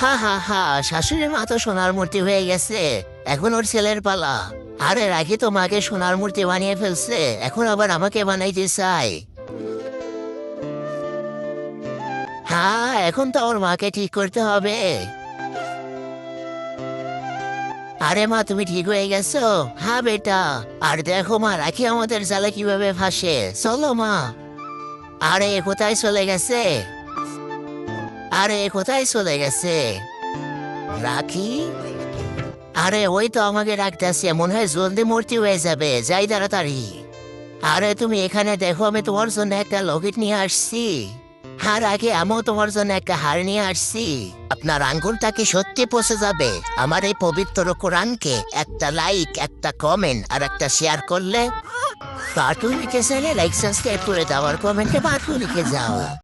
হা হা হা, শাশুড়ি মা তো সোনার মূর্তি হয়ে গেছে, এখন ওর ছেলের পালা। আরে রাখি তো মাকে সোনার মূর্তি বানিয়ে ফেলছে, এখন আবার আমাকে বানাইতে চাই। হ্যাঁ, এখন তো ওর মাকে ঠিক করতে হবে। আরে মা, তুমি ঠিক হয়ে গেছো? হ্যাঁ বেটা। আর দেখো মা, রাখি আমাদের জালে কিভাবে ফাঁসে। চলো মা। আরে কোথায় চলে গেছে? আরে কোথায় চলে গেছে রাখি? আরে ওই তো আমাকে ডাকতেছে, মনে হয় জলদি মূর্তি হয়ে যাবে, যাই তাড়াতাড়ি। আরে তুমি এখানে দেখো, আমি তোমার জন্য একটা লকেট নিয়ে আসছি। হ্যাঁ রাখি, আমিও তোমার জন্য একটা হার নিয়ে আসছি। আপনার আঙ্গুলটা কি সত্যি পচে যাবে আমার এই পবিত্র কোরআনকে একটা লাইক, একটা কমেন্ট আর একটা শেয়ার করলে? কার্টুন লিখে চাইলে লাইক সাবস্ক্রাইব করে দাও আর কমেন্টে পার্টুন লিখে যাও।